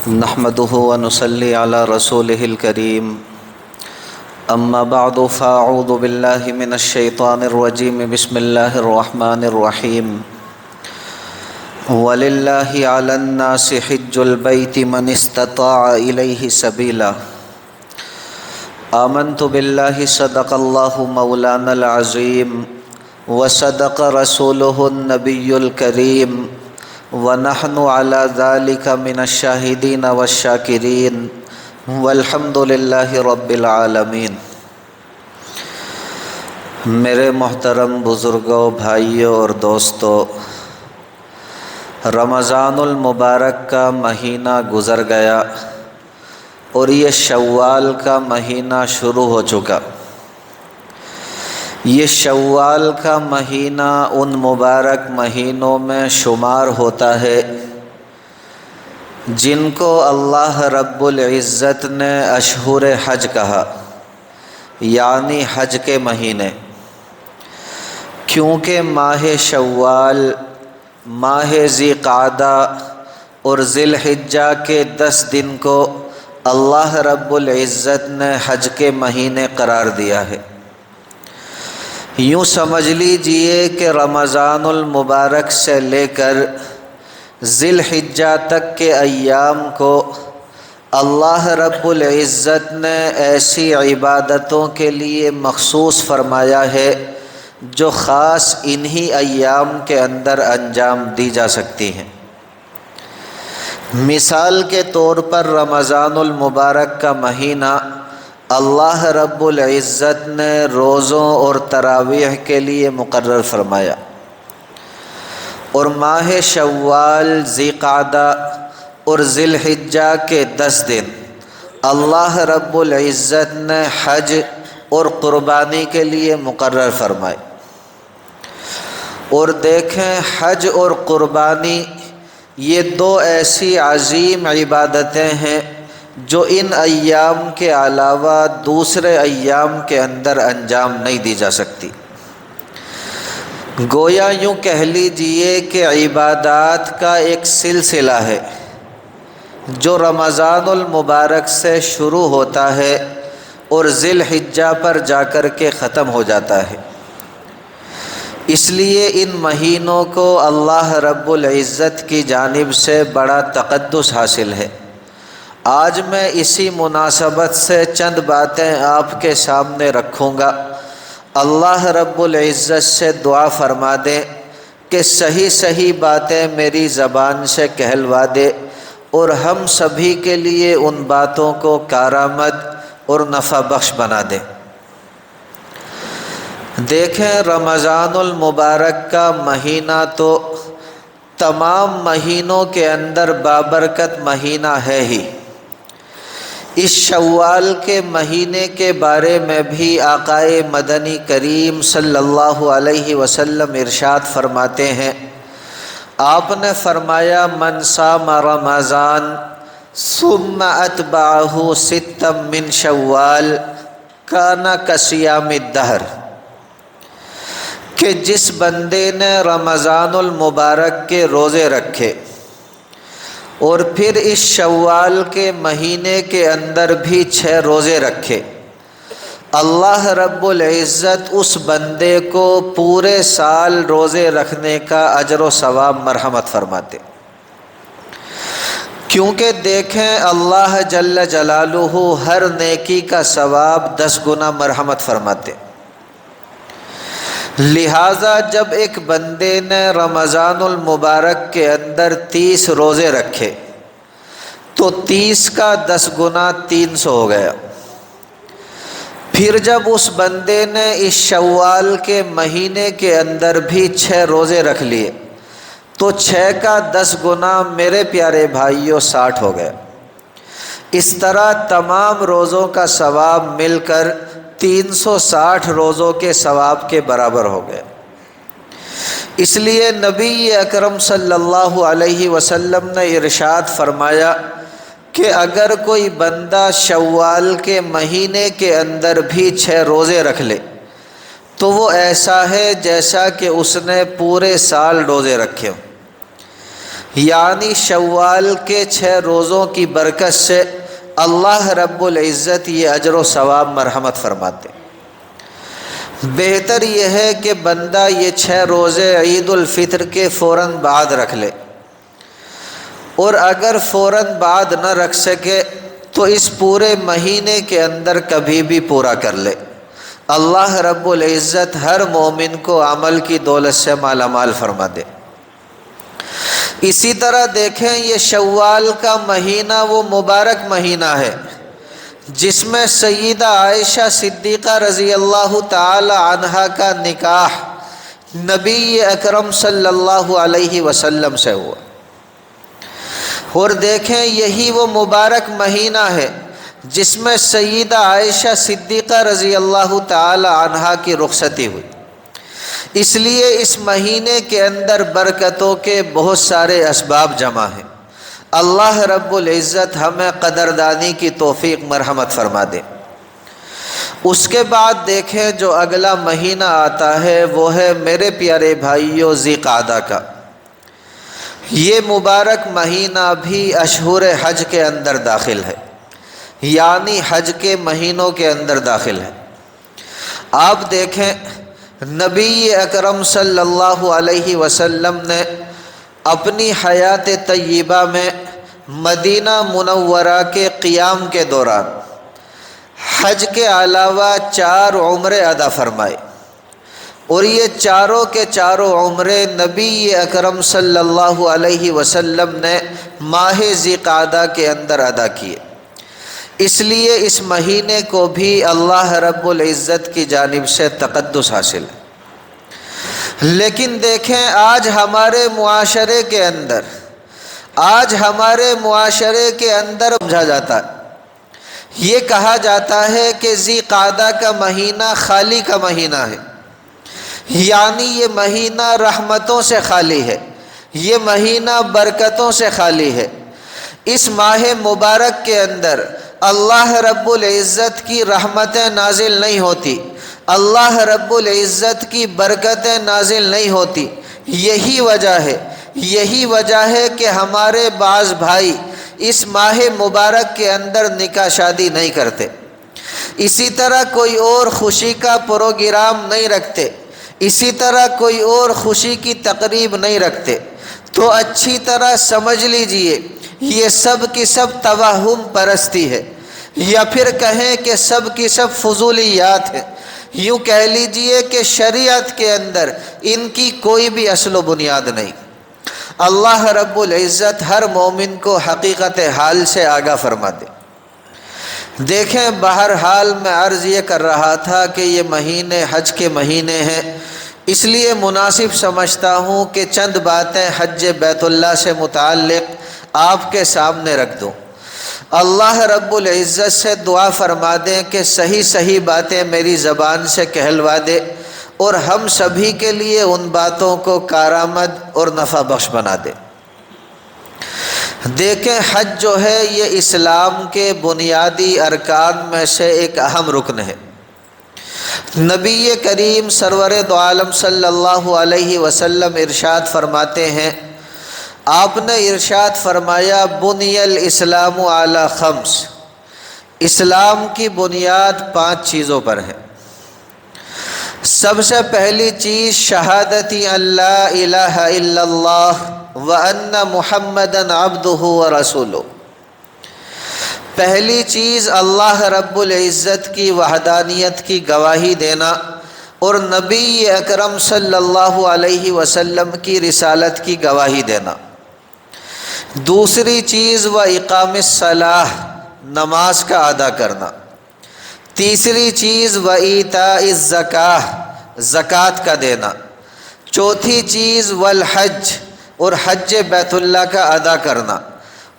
نحمده ونصلي على رسوله الكريم اما بعد فاعوذ بالله من الشيطان الرجيم بسم الله الرحمن الرحيم ولله على الناس حج البيت من استطاع إليه سبيلا آمنت بالله صدق الله مولانا العظيم وصدق رسوله النبي الكريم ونحن على ذلك من الشاهدين والشاكرين والحمد للہ رب العالمین۔ میرے محترم بزرگوں، بھائیوں اور دوستوں، رمضان المبارک کا مہینہ گزر گیا اور یہ شوال کا مہینہ شروع ہو چکا۔ یہ شوال کا مہینہ ان مبارک مہینوں میں شمار ہوتا ہے جن کو اللہ رب العزت نے اشہر حج کہا، یعنی حج کے مہینے، کیونکہ ماہ شوال، ماہ ذی قعدہ اور ذی الحجہ کے 10 دن کو اللہ رب العزت نے حج کے مہینے قرار دیا ہے۔ یوں سمجھ لیجئے کہ رمضان المبارک سے لے کر ذی الحجہ تک کے ایام کو اللہ رب العزت نے ایسی عبادتوں کے لیے مخصوص فرمایا ہے جو خاص انہی ایام کے اندر انجام دی جا سکتی ہیں۔ مثال کے طور پر رمضان المبارک کا مہینہ اللہ رب العزت نے روزوں اور تراویح کے لیے مقرر فرمایا، اور ماہ شوال، ذی قعدہ اور ذی الحجہ کے 10 دن اللہ رب العزت نے حج اور قربانی کے لیے مقرر فرمائے۔ اور دیکھیں، حج اور قربانی یہ 2 ایسی عظیم عبادتیں ہیں جو ان ایام کے علاوہ دوسرے ایام کے اندر انجام نہیں دی جا سکتی۔ گویا یوں کہہ لیجئے کہ عبادات کا ایک سلسلہ ہے جو رمضان المبارک سے شروع ہوتا ہے اور ذی الحجہ پر جا کر کے ختم ہو جاتا ہے۔ اس لیے ان مہینوں کو اللہ رب العزت کی جانب سے بڑا تقدس حاصل ہے۔ آج میں اسی مناسبت سے چند باتیں آپ کے سامنے رکھوں گا۔ اللہ رب العزت سے دعا فرما دیں کہ صحیح باتیں میری زبان سے کہلوا دے اور ہم سبھی کے لیے ان باتوں کو کارآمد اور نفع بخش بنا دے۔ دیکھیں، رمضان المبارک کا مہینہ تو تمام مہینوں کے اندر بابرکت مہینہ ہے ہی۔ اس شوال کے مہینے کے بارے میں بھی آقائے مدنی کریم صلی اللہ علیہ وسلم ارشاد فرماتے ہیں۔ آپ نے فرمایا، من صام رمضان ثم اتبعہ 6 من شوال کان کصیام الدہر، کہ جس بندے نے رمضان المبارک کے روزے رکھے اور پھر اس شوال کے مہینے کے اندر بھی 6 روزے رکھے، اللہ رب العزت اس بندے کو پورے سال روزے رکھنے کا اجر و ثواب مرحمت فرماتے۔ کیونکہ دیکھیں، اللہ جل جلالہ ہر نیکی کا ثواب 10 گنا مرحمت فرماتے۔ لہٰذا جب ایک بندے نے رمضان المبارک کے اندر 30 روزے رکھے تو 30 کا 10 گنا 300 ہو گیا۔ پھر جب اس بندے نے اس شوال کے مہینے کے اندر بھی 6 روزے رکھ لیے تو 6 کا 10 گنا میرے پیارے بھائیوں 60 ہو گیا۔ اس طرح تمام روزوں کا ثواب مل کر 360 روزوں کے ثواب کے برابر ہو گئے۔ اس لیے نبی اکرم صلی اللہ علیہ وسلم نے ارشاد فرمایا کہ اگر کوئی بندہ شوال کے مہینے کے اندر بھی 6 روزے رکھ لے تو وہ ایسا ہے جیسا کہ اس نے پورے سال روزے رکھے ہوں۔ یعنی شوال کے 6 روزوں کی برکت سے اللہ رب العزت یہ اجر و ثواب مرحمت فرماتے۔ بہتر یہ ہے کہ بندہ یہ 6 روزے عید الفطر کے فوراً بعد رکھ لے، اور اگر فوراً بعد نہ رکھ سکے تو اس پورے مہینے کے اندر کبھی بھی پورا کر لے۔ اللہ رب العزت ہر مومن کو عمل کی دولت سے مالا مال فرما دے۔ اسی طرح دیکھیں یہ شوال کا مہینہ وہ مبارک مہینہ ہے جس میں سیدہ عائشہ صدیقہ رضی اللہ تعالی عنہا کا نکاح نبی اکرم صلی اللہ علیہ وسلم سے ہوا، اور دیکھیں یہی وہ مبارک مہینہ ہے جس میں سیدہ عائشہ صدیقہ رضی اللہ تعالی عنہا کی رخصتی ہوئی۔ اس لیے اس مہینے کے اندر برکتوں کے بہت سارے اسباب جمع ہیں۔ اللہ رب العزت ہمیں قدردانی کی توفیق مرحمت فرما دے۔ اس کے بعد دیکھیں جو اگلا مہینہ آتا ہے وہ ہے میرے پیارے بھائیوں ذی قعدہ کا۔ یہ مبارک مہینہ بھی اشہر حج کے اندر داخل ہے، یعنی حج کے مہینوں کے اندر داخل ہے۔ آپ دیکھیں نبی اکرم صلی اللہ علیہ وسلم نے اپنی حیات طیبہ میں مدینہ منورہ کے قیام کے دوران حج کے علاوہ 4 عمرے ادا فرمائے، اور یہ چاروں کے چاروں عمرے نبی اکرم صلی اللہ علیہ وسلم نے ماہ ذی قعدہ کے اندر ادا کیے۔ اس لیے اس مہینے کو بھی اللہ رب العزت کی جانب سے تقدس حاصل ہے۔ لیکن دیکھیں آج ہمارے معاشرے کے اندر سمجھا جاتا ہے، یہ کہا جاتا ہے کہ ذی قعدہ کا مہینہ خالی کا مہینہ ہے، یعنی یہ مہینہ رحمتوں سے خالی ہے، یہ مہینہ برکتوں سے خالی ہے۔ اس ماہ مبارک کے اندر اللہ رب العزت کی رحمتیں نازل نہیں ہوتی، اللہ رب العزت کی برکتیں نازل نہیں ہوتی۔ یہی وجہ ہے کہ ہمارے بعض بھائی اس ماہ مبارک کے اندر نکاح شادی نہیں کرتے، اسی طرح کوئی اور خوشی کا پروگرام نہیں رکھتے، اسی طرح کوئی اور خوشی کی تقریب نہیں رکھتے۔ تو اچھی طرح سمجھ لیجئے یہ سب کی سب توہم پرستی ہے، یا پھر کہیں کہ سب کی سب فضولیات ہیں۔ یوں کہہ لیجئے کہ شریعت کے اندر ان کی کوئی بھی اصل و بنیاد نہیں۔ اللہ رب العزت ہر مومن کو حقیقت حال سے آگاہ فرما دے۔ دیکھیں بہرحال میں عرض یہ کر رہا تھا کہ یہ مہینے حج کے مہینے ہیں، اس لیے مناسب سمجھتا ہوں کہ چند باتیں حج بیت اللہ سے متعلق آپ کے سامنے رکھ دوں۔ اللہ رب العزت سے دعا فرما دیں کہ صحیح باتیں میری زبان سے کہلوا دے، اور ہم سبھی کے لیے ان باتوں کو کارآمد اور نفع بخش بنا دے۔ دیکھیں حج جو ہے یہ اسلام کے بنیادی ارکان میں سے ایک اہم رکن ہے۔ نبی کریم سرور دو عالم صلی اللہ علیہ وسلم ارشاد فرماتے ہیں، آپ نے ارشاد فرمایا بنی الاسلام علی 5، اسلام کی بنیاد 5 چیزوں پر ہے۔ سب سے پہلی چیز شہادتی اللہ الہ الا اللہ وان محمدً عبدہ ورسولہ، پہلی چیز اللہ رب العزت کی وحدانیت کی گواہی دینا اور نبی اکرم صلی اللہ علیہ وسلم کی رسالت کی گواہی دینا۔ دوسری چیز و اقام الصلاۃ، نماز کا ادا کرنا۔ تیسری چیز و ایتاء الزکاۃ، زکوٰۃ کا دینا۔ چوتھی چیز والحج، اور حج بیت اللہ کا ادا کرنا۔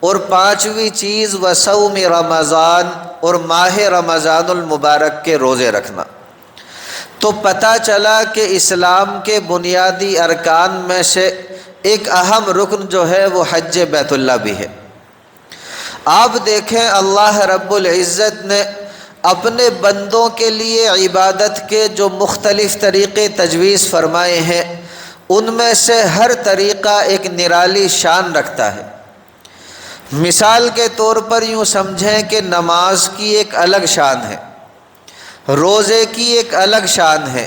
اور پانچویں چیز و صوم رمضان، اور ماہ رمضان المبارک کے روزے رکھنا۔ تو پتہ چلا کہ اسلام کے بنیادی ارکان میں سے ایک اہم رکن جو ہے وہ حج بیت اللہ بھی ہے۔ آپ دیکھیں اللہ رب العزت نے اپنے بندوں کے لیے عبادت کے جو مختلف طریقے تجویز فرمائے ہیں ان میں سے ہر طریقہ ایک نرالی شان رکھتا ہے۔ مثال کے طور پر یوں سمجھیں کہ نماز کی ایک الگ شان ہے، روزے کی ایک الگ شان ہے،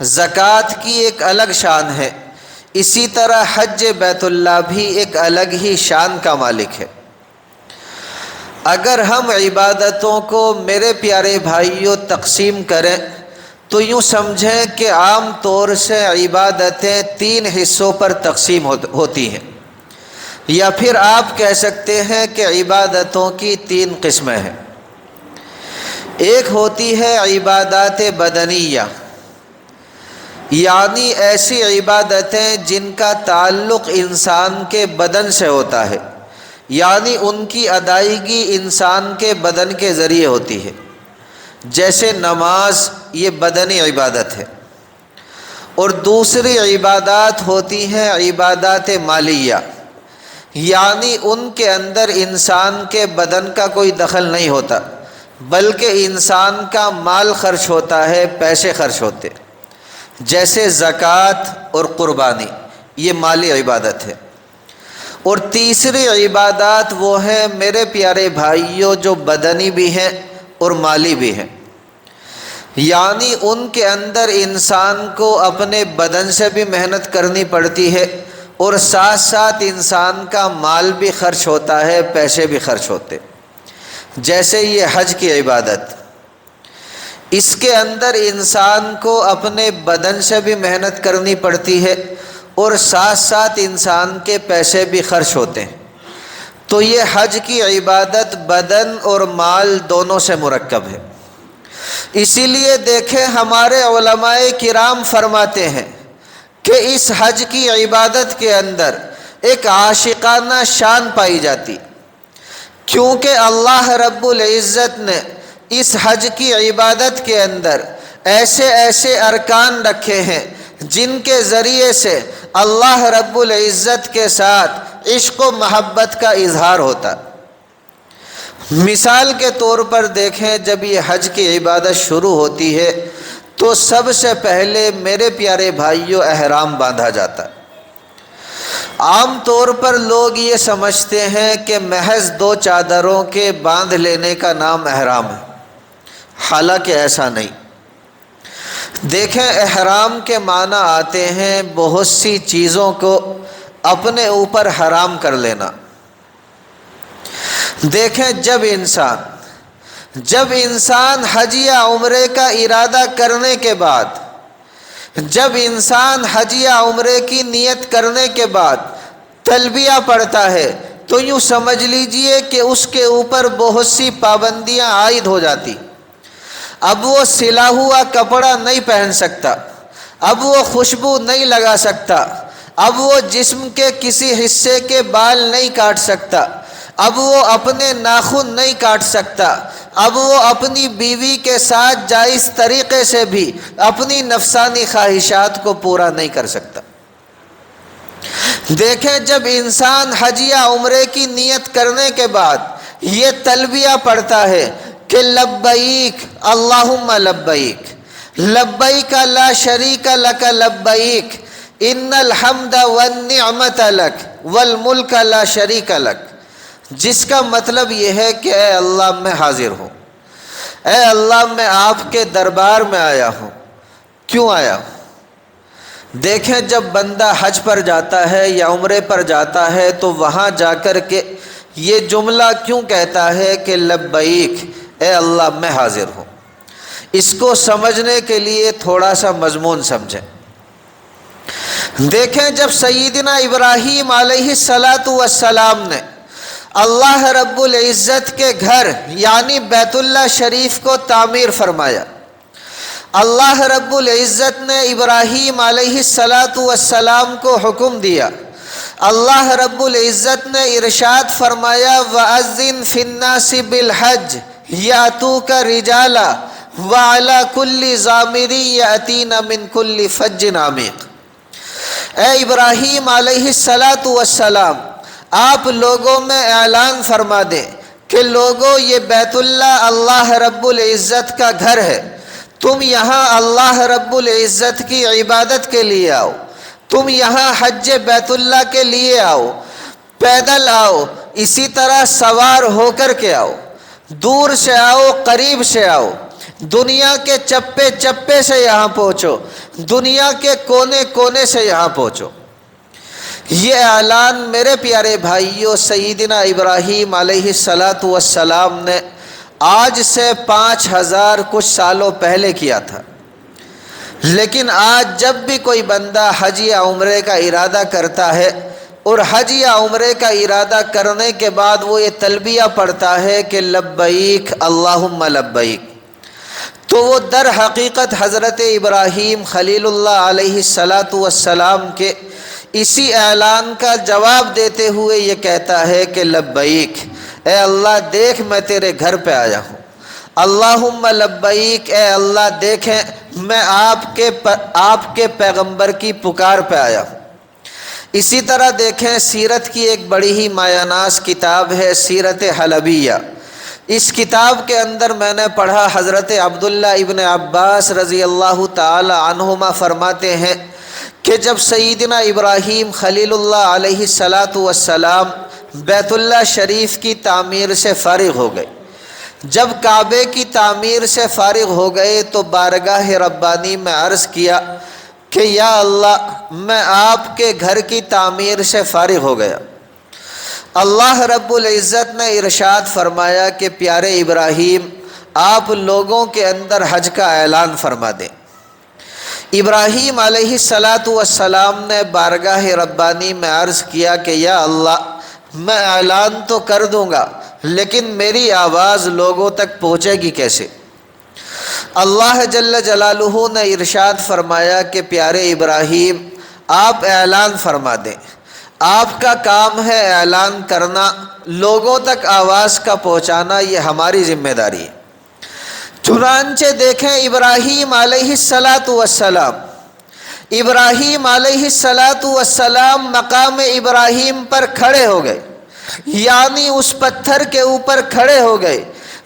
زکوٰۃ کی ایک الگ شان ہے، اسی طرح حج بیت اللہ بھی ایک الگ ہی شان کا مالک ہے۔ اگر ہم عبادتوں کو میرے پیارے بھائیوں تقسیم کریں تو یوں سمجھیں کہ عام طور سے عبادتیں 3 حصوں پر تقسیم ہوتی ہیں، یا پھر آپ کہہ سکتے ہیں کہ عبادتوں کی 3 قسمیں ہیں۔ ایک ہوتی ہے عبادات بدنیہ، یعنی ایسی عبادتیں جن کا تعلق انسان کے بدن سے ہوتا ہے، یعنی ان کی ادائیگی انسان کے بدن کے ذریعے ہوتی ہے، جیسے نماز، یہ بدنی عبادت ہے۔ اور دوسری عبادات ہوتی ہیں عبادات مالیہ، یعنی ان کے اندر انسان کے بدن کا کوئی دخل نہیں ہوتا، بلکہ انسان کا مال خرچ ہوتا ہے، پیسے خرچ ہوتے، جیسے زکوٰۃ اور قربانی، یہ مالی عبادت ہے۔ اور تیسری عبادات وہ ہیں میرے پیارے بھائیوں جو بدنی بھی ہیں اور مالی بھی ہیں، یعنی ان کے اندر انسان کو اپنے بدن سے بھی محنت کرنی پڑتی ہے اور ساتھ ساتھ انسان کا مال بھی خرچ ہوتا ہے، پیسے بھی خرچ ہوتے، جیسے یہ حج کی عبادت، اس کے اندر انسان کو اپنے بدن سے بھی محنت کرنی پڑتی ہے اور ساتھ ساتھ انسان کے پیسے بھی خرچ ہوتے ہیں۔ تو یہ حج کی عبادت بدن اور مال دونوں سے مرکب ہے۔ اسی لیے دیکھیں ہمارے علماء کرام فرماتے ہیں کہ اس حج کی عبادت کے اندر ایک عاشقانہ شان پائی جاتی، کیونکہ اللہ رب العزت نے اس حج کی عبادت کے اندر ایسے ایسے ارکان رکھے ہیں جن کے ذریعے سے اللہ رب العزت کے ساتھ عشق و محبت کا اظہار ہوتا۔ مثال کے طور پر دیکھیں، جب یہ حج کی عبادت شروع ہوتی ہے تو سب سے پہلے میرے پیارے بھائیوں احرام باندھا جاتا ہے۔ عام طور پر لوگ یہ سمجھتے ہیں کہ محض 2 چادروں کے باندھ لینے کا نام احرام ہے، حالانکہ ایسا نہیں۔ دیکھیں احرام کے معنی آتے ہیں بہت سی چیزوں کو اپنے اوپر حرام کر لینا۔ دیکھیں جب انسان حج یا عمرے کا ارادہ کرنے کے بعد، جب انسان حج یا عمرے کی نیت کرنے کے بعد تلبیہ پڑھتا ہے تو یوں سمجھ لیجئے کہ اس کے اوپر بہت سی پابندیاں عائد ہو جاتی۔ اب وہ سلا ہوا کپڑا نہیں پہن سکتا، اب وہ خوشبو نہیں لگا سکتا، اب وہ جسم کے کسی حصے کے بال نہیں کاٹ سکتا، اب وہ اپنے ناخن نہیں کاٹ سکتا، اب وہ اپنی بیوی کے ساتھ جائز طریقے سے بھی اپنی نفسانی خواہشات کو پورا نہیں کر سکتا۔ دیکھیں جب انسان حج یا عمرے کی نیت کرنے کے بعد یہ تلبیہ پڑھتا ہے کہ لبیک اللہم لبیک، لبیک لا شریک لک لبیک، ان الحمد والنعمت لک والملک لا شریک لک، جس کا مطلب یہ ہے کہ اے اللہ میں حاضر ہوں، اے اللہ میں آپ کے دربار میں آیا ہوں۔ کیوں آیا ہوں؟ دیکھیں جب بندہ حج پر جاتا ہے یا عمرے پر جاتا ہے تو وہاں جا کر کے یہ جملہ کیوں کہتا ہے کہ لبیک، اے اللہ میں حاضر ہوں؟ اس کو سمجھنے کے لیے تھوڑا سا مضمون سمجھیں۔ دیکھیں جب سیدنا ابراہیم علیہ السلام نے اللہ رب العزت کے گھر یعنی بیت اللہ شریف کو تعمیر فرمایا، اللہ رب العزت نے ابراہیم علیہ السلام کو حکم دیا، اللہ رب العزت نے ارشاد فرمایا وَأَذِّن فِي النَّاسِ بِالْحَجِّ يَأْتُوكَ رِجَالًا وَعَلَى كُلِّ ضَامِرٍ يَأْتِينَ مِنْ كُلِّ فَجٍّ عَمِيقٍ۔ اے ابراہیم علیہ السلام، آپ لوگوں میں اعلان فرما دیں کہ لوگوں یہ بیت اللہ رب العزت کا گھر ہے، تم یہاں اللہ رب العزت کی عبادت کے لیے آؤ۔ تم یہاں حج بیت اللہ کے لیے آؤ، پیدل آؤ، اسی طرح سوار ہو کر کے آؤ، دور سے آؤ، قریب سے آؤ، دنیا کے چپے چپے سے یہاں پہنچو، دنیا کے کونے کونے سے یہاں پہنچو۔ یہ اعلان میرے پیارے بھائیوں سیدنا ابراہیم علیہ السلام نے آج سے 5000 کچھ سالوں پہلے کیا تھا، لیکن آج جب بھی کوئی بندہ حج یا عمرے کا ارادہ کرتا ہے اور حج یا عمرے کا ارادہ کرنے کے بعد وہ یہ تلبیہ پڑھتا ہے کہ لبیک اللہم لبیک، تو وہ در حقیقت حضرت ابراہیم خلیل اللہ علیہ السلام کے اسی اعلان کا جواب دیتے ہوئے یہ کہتا ہے کہ لبیک، اے اللہ دیکھ میں تیرے گھر پہ آیا ہوں، اللہم لبیک، اے اللہ دیکھیں میں آپ کے پیغمبر کی پکار پہ آیا ہوں۔ اسی طرح دیکھیں سیرت کی ایک بڑی ہی مایہ ناز کتاب ہے سیرت حلبیہ، اس کتاب کے اندر میں نے پڑھا حضرت عبداللہ ابن عباس رضی اللہ تعالی عنہما فرماتے ہیں کہ جب سیدنا ابراہیم خلیل اللہ علیہ السلام بیت اللہ شریف کی تعمیر سے فارغ ہو گئے، جب کعبے کی تعمیر سے فارغ ہو گئے تو بارگاہ ربانی میں عرض کیا کہ یا اللہ میں آپ کے گھر کی تعمیر سے فارغ ہو گیا۔ اللہ رب العزت نے ارشاد فرمایا کہ پیارے ابراہیم آپ لوگوں کے اندر حج کا اعلان فرما دیں۔ ابراہیم علیہ السلام نے بارگاہ ربانی میں عرض کیا کہ یا اللہ میں اعلان تو کر دوں گا لیکن میری آواز لوگوں تک پہنچے گی کیسے؟ اللہ جل جلالہ نے ارشاد فرمایا کہ پیارے ابراہیم آپ اعلان فرما دیں، آپ کا کام ہے اعلان کرنا، لوگوں تک آواز کا پہنچانا یہ ہماری ذمہ داری ہے۔ چنانچہ دیکھیں ابراہیم علیہ السلام مقام ابراہیم پر کھڑے ہو گئے، یعنی اس پتھر کے اوپر کھڑے ہو گئے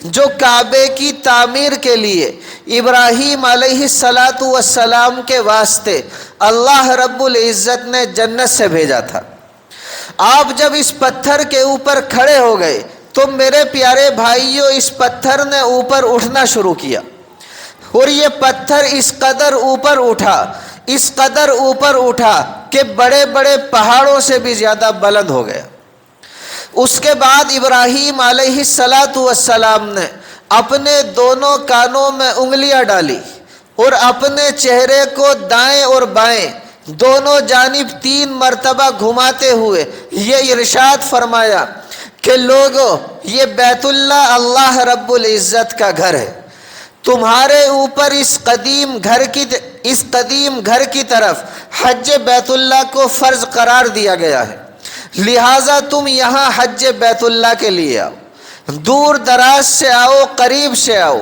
جو کعبے کی تعمیر کے لیے ابراہیم علیہ السلام کے واسطے اللہ رب العزت نے جنت سے بھیجا تھا۔ آپ جب اس پتھر کے اوپر کھڑے ہو گئے تو میرے پیارے بھائیوں اس پتھر نے اوپر اٹھنا شروع کیا، اور یہ پتھر اس قدر اوپر اٹھا کہ بڑے بڑے پہاڑوں سے بھی زیادہ بلند ہو گیا۔ اس کے بعد ابراہیم علیہ السلام نے اپنے دونوں کانوں میں انگلیاں ڈالی اور اپنے چہرے کو دائیں اور بائیں دونوں جانب 3 مرتبہ گھماتے ہوئے یہ ارشاد فرمایا کہ لوگو یہ بیت اللہ اللہ رب العزت کا گھر ہے، تمہارے اوپر اس قدیم گھر کی طرف حج بیت اللہ کو فرض قرار دیا گیا ہے، لہٰذا تم یہاں حج بیت اللہ کے لیے آؤ، دور دراز سے آؤ، قریب سے آؤ،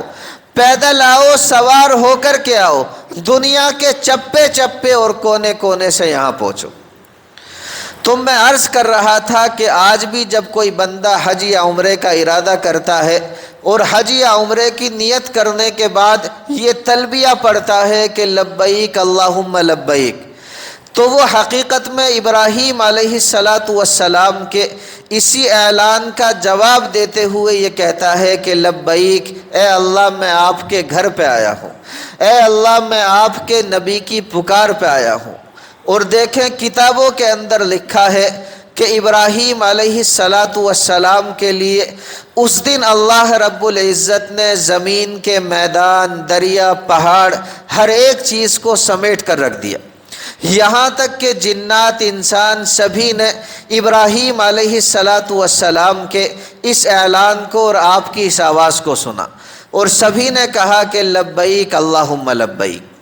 پیدل آؤ، سوار ہو کر کے آؤ، دنیا کے چپے چپے اور کونے کونے سے یہاں پہنچو۔ تو میں عرض کر رہا تھا کہ آج بھی جب کوئی بندہ حج یا عمرے کا ارادہ کرتا ہے اور حج یا عمرے کی نیت کرنے کے بعد یہ تلبیہ پڑھتا ہے کہ لبیک اللہم لبیک، تو وہ حقیقت میں ابراہیم علیہ السلام کے اسی اعلان کا جواب دیتے ہوئے یہ کہتا ہے کہ لبیک، اے اللہ میں آپ کے گھر پہ آیا ہوں، اے اللہ میں آپ کے نبی کی پکار پہ آیا ہوں۔ اور دیکھیں کتابوں کے اندر لکھا ہے کہ ابراہیم علیہ السلام کے لیے اس دن اللہ رب العزت نے زمین کے میدان، دریا، پہاڑ ہر ایک چیز کو سمیٹ کر رکھ دیا، یہاں تک کہ جنات انسان سبھی نے ابراہیم علیہ السلام کے اس اعلان کو اور آپ کی اس آواز کو سنا اور سبھی نے کہا کہ لبیک اللہم لبیک۔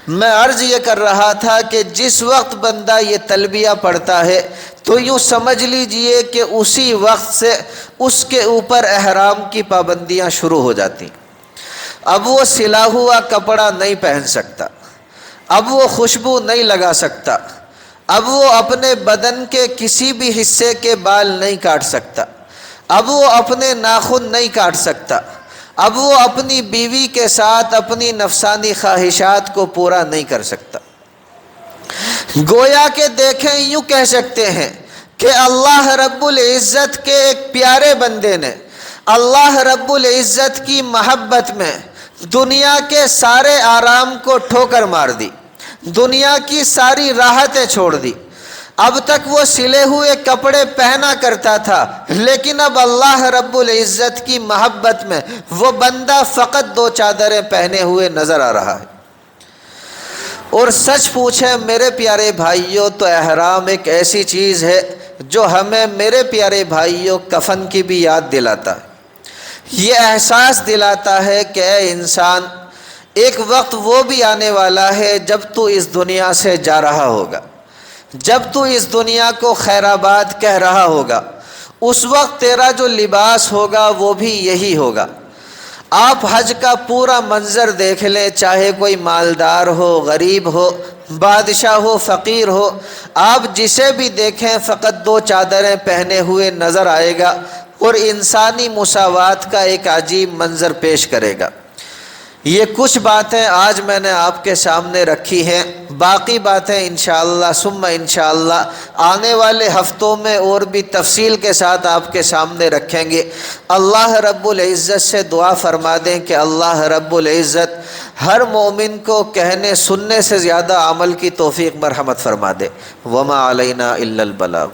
میں عرض یہ کر رہا تھا کہ جس وقت بندہ یہ تلبیہ پڑھتا ہے تو یوں سمجھ لیجئے کہ اسی وقت سے اس کے اوپر احرام کی پابندیاں شروع ہو جاتی۔ اب وہ سلا ہوا کپڑا نہیں پہن سکتا، اب وہ خوشبو نہیں لگا سکتا، اب وہ اپنے بدن کے کسی بھی حصے کے بال نہیں کاٹ سکتا، اب وہ اپنے ناخن نہیں کاٹ سکتا، اب وہ اپنی بیوی کے ساتھ اپنی نفسانی خواہشات کو پورا نہیں کر سکتا۔ گویا کہ دیکھیں یوں کہہ سکتے ہیں کہ اللہ رب العزت کے ایک پیارے بندے نے اللہ رب العزت کی محبت میں دنیا کے سارے آرام کو ٹھوکر مار دی، دنیا کی ساری راحتیں چھوڑ دی۔ اب تک وہ سلے ہوئے کپڑے پہنا کرتا تھا، لیکن اب اللہ رب العزت کی محبت میں وہ بندہ فقط 2 چادریں پہنے ہوئے نظر آ رہا ہے۔ اور سچ پوچھیں میرے پیارے بھائیوں تو احرام ایک ایسی چیز ہے جو ہمیں میرے پیارے بھائیوں کفن کی بھی یاد دلاتا ہے۔ یہ احساس دلاتا ہے کہ اے انسان، ایک وقت وہ بھی آنے والا ہے جب تو اس دنیا سے جا رہا ہوگا، جب تو اس دنیا کو خیر آباد کہہ رہا ہوگا، اس وقت تیرا جو لباس ہوگا وہ بھی یہی ہوگا۔ آپ حج کا پورا منظر دیکھ لیں، چاہے کوئی مالدار ہو، غریب ہو، بادشاہ ہو، فقیر ہو، آپ جسے بھی دیکھیں فقط 2 چادریں پہنے ہوئے نظر آئے گا اور انسانی مساوات کا ایک عجیب منظر پیش کرے گا۔ یہ کچھ باتیں آج میں نے آپ کے سامنے رکھی ہیں، باقی باتیں انشاءاللہ ثم انشاءاللہ آنے والے ہفتوں میں اور بھی تفصیل کے ساتھ آپ کے سامنے رکھیں گے۔ اللہ رب العزت سے دعا فرما دیں کہ اللہ رب العزت ہر مومن کو کہنے سننے سے زیادہ عمل کی توفیق مرحمت فرما دے۔ وما علینا الا البلاغ۔